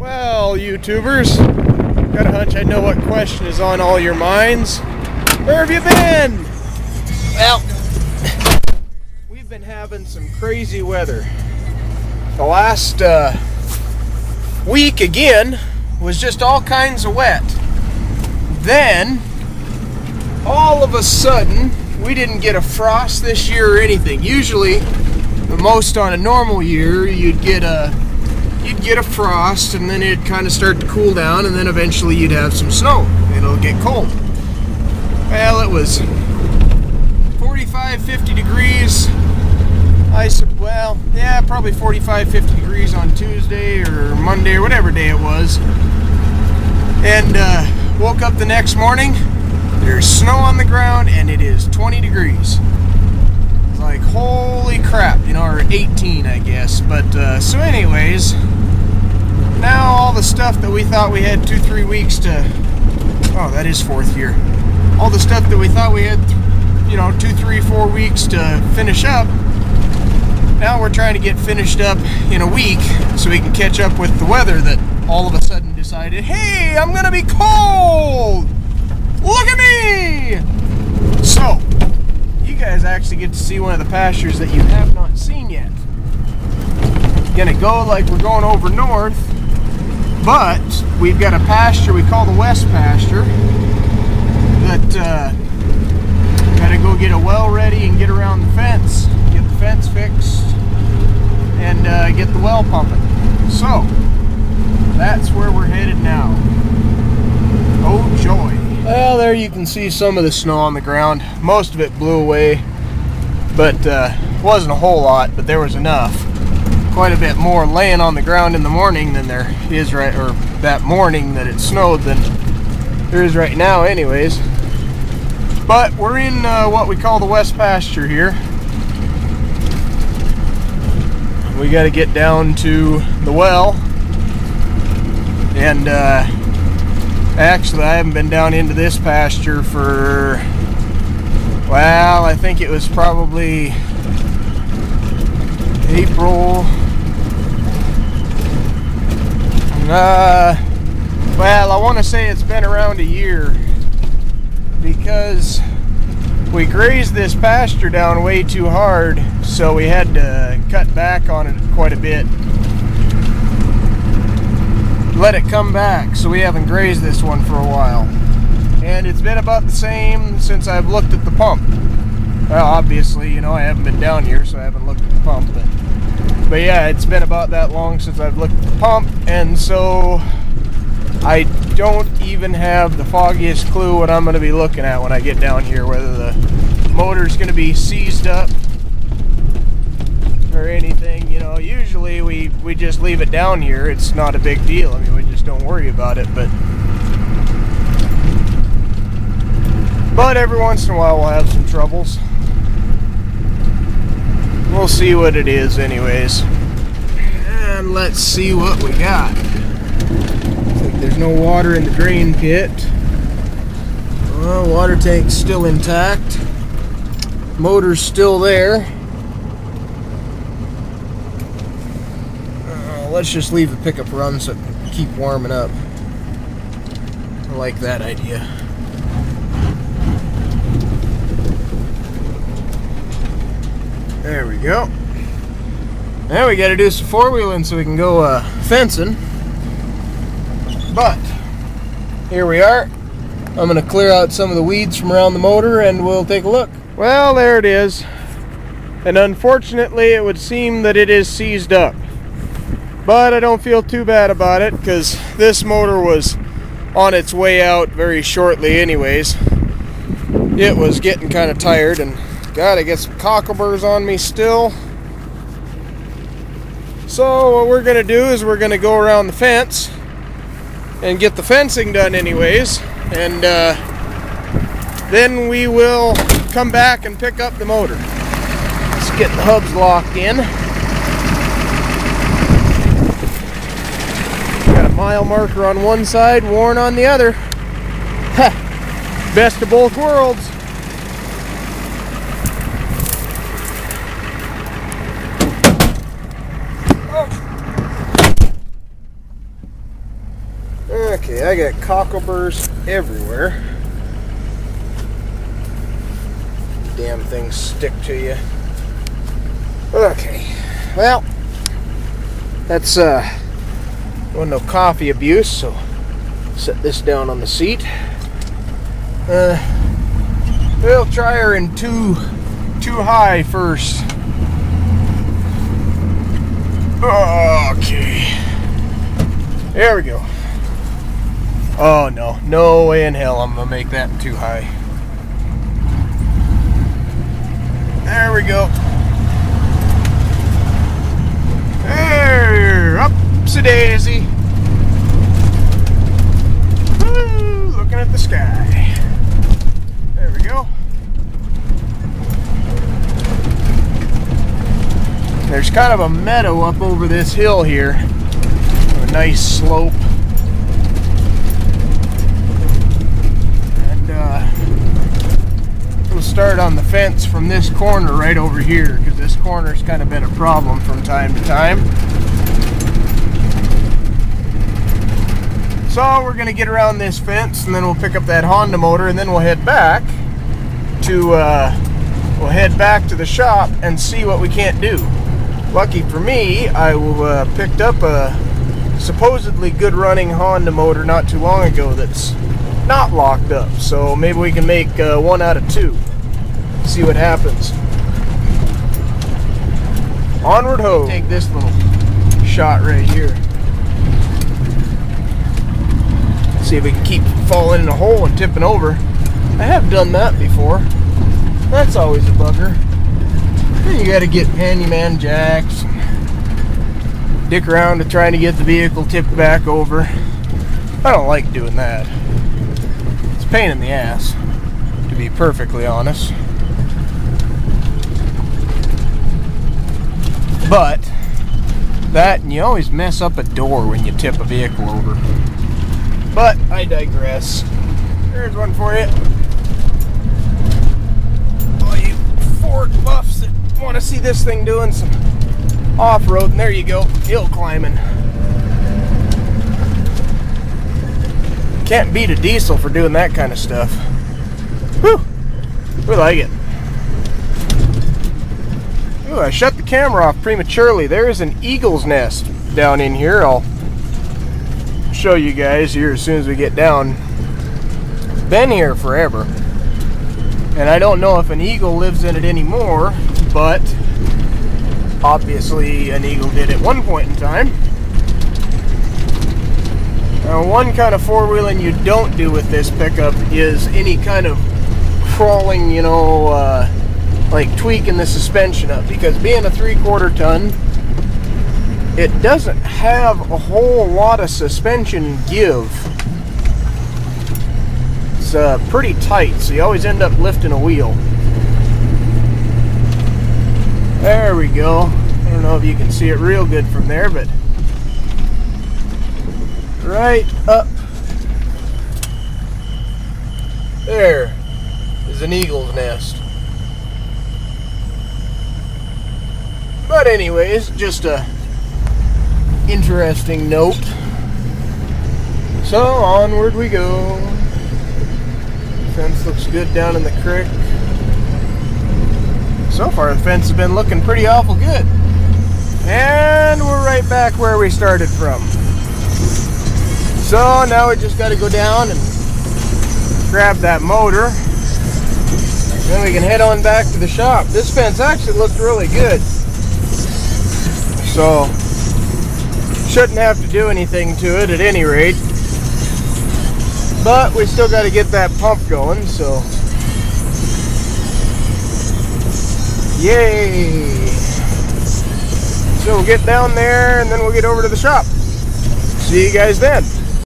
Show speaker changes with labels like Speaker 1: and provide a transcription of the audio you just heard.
Speaker 1: Well, YouTubers, got a hunch I know what question is on all your minds. Where have you been? Well, we've been having some crazy weather. The last week again was just all kinds of wet. Then, all of a sudden, we didn't get a frost this year or anything. Usually, the most on a normal year, you'd get a frost, and then it'd kind of start to cool down, and then eventually you'd have some snow. It'll get cold. Well, it was 45, 50 degrees. Well, yeah, probably 45, 50 degrees on Tuesday or Monday or whatever day it was. And woke up the next morning, there's snow on the ground, and it is 20 degrees. It's like, holy crap, you know, or 18, I guess. But, so anyways, now all the stuff that we thought we had 2-3 weeks to, oh, that is fourth year. All the stuff that we thought we had, you know, 2, 3, 4 weeks to finish up, now we're trying to get finished up in a week so we can catch up with the weather that all of a sudden decided, hey, I'm gonna be cold! Look at me! So, you guys actually get to see one of the pastures that you have not seen yet. Gonna go like we're going over north, but we've got a pasture we call the west pasture that gotta go get a well ready and get around the fence, get the fence fixed, and get the well pumping. So, that's where we're headed now. Oh joy. Well, there you can see some of the snow on the ground. Most of it blew away, but wasn't a whole lot, but there was enough. Quite a bit more laying on the ground in the morning than there is or that morning that it snowed than there is right now anyways. But we're in what we call the west pasture here. We got to get down to the well, and actually I haven't been down into this pasture for, well, I think it was probably April. Well, I want to say it's been around a year, because we grazed this pasture down way too hard, so we had to cut back on it quite a bit. Let it come back, so we haven't grazed this one for a while. And it's been about the same since I've looked at the pump. Well, obviously, you know, I haven't been down here, so I haven't looked at the pump, but yeah, it's been about that long since I've looked at the pump, and so I don't even have the foggiest clue what I'm going to be looking at when I get down here, whether the motor's going to be seized up or anything. You know, usually we just leave it down here. It's not a big deal. I mean, we just don't worry about it, but every once in a while we'll have some troubles. We'll see what it is anyways. And let's see what we got. Looks like there's no water in the drain pit. Well, water tank's still intact. Motor's still there. Let's just leave the pickup run so it can keep warming up. I like that idea. There we go. Now we got to do some four-wheeling so we can go fencing. But here we are. I'm going to clear out some of the weeds from around the motor and we'll take a look. Well, there it is. And unfortunately, it would seem that it is seized up. But I don't feel too bad about it, because this motor was on its way out very shortly anyways. It was getting kind of tired, and God, I get some cockleburrs on me still. So what we're going to do is we're going to go around the fence and get the fencing done anyways, and then we will come back and pick up the motor. Let's get the hubs locked in. Got a mile marker on one side, worn on the other. Ha! Best of both worlds. Okay, I got cockleburrs everywhere. Damn things stick to you. Okay, well, that's wasn't no coffee abuse, so set this down on the seat. We'll try her in too high first. Okay, there we go. Oh no, no way in hell I'm gonna make that too high. There we go. There, upsy-daisy. Woo, looking at the sky. There we go. There's kind of a meadow up over this hill here. A nice slope. And we'll start on the fence from this corner right over here, because this corner's kind of been a problem from time to time. So we're going to get around this fence, and then we'll pick up that Honda motor, and then we'll head back to the shop and see what we can't do. Lucky for me, I picked up a supposedly good running Honda motor not too long ago that's not locked up, so maybe we can make 1 out of 2. See what happens. Onward ho! Take this little shot right here. See if we can keep falling in a hole and tipping over. I have done that before. That's always a bugger. Then you gotta get handyman jacks and dick around to trying to get the vehicle tipped back over. I don't like doing that. It's a pain in the ass, to be perfectly honest. But that, and you always mess up a door when you tip a vehicle over. But I digress. There's one for you. All you Ford buffs that want to see this thing doing some off-roading. There you go, hill climbing. Can't beat a diesel for doing that kind of stuff. Whew, we like it. Ooh, I shut the camera off prematurely. There is an eagle's nest down in here. I'll show you guys here as soon as we get down. Been here forever, and I don't know if an eagle lives in it anymore, but obviously an eagle did at one point in time. Now, one kind of four-wheeling you don't do with this pickup is any kind of crawling, you know, like tweaking the suspension up, because being a 3/4 ton, it doesn't have a whole lot of suspension give. It's pretty tight, so you always end up lifting a wheel. There we go. I don't know if you can see it real good from there, but right up there is an eagle's nest. But anyways, just a interesting note. So onward we go. Fence looks good down in the creek. So far the fence has been looking pretty awful good. And we're right back where we started from. So now we just got to go down and grab that motor. Then we can head on back to the shop. This fence actually looked really good. So shouldn't have to do anything to it at any rate. But we still got to get that pump going, so yay! So we'll get down there and then we'll get over to the shop. See you guys then.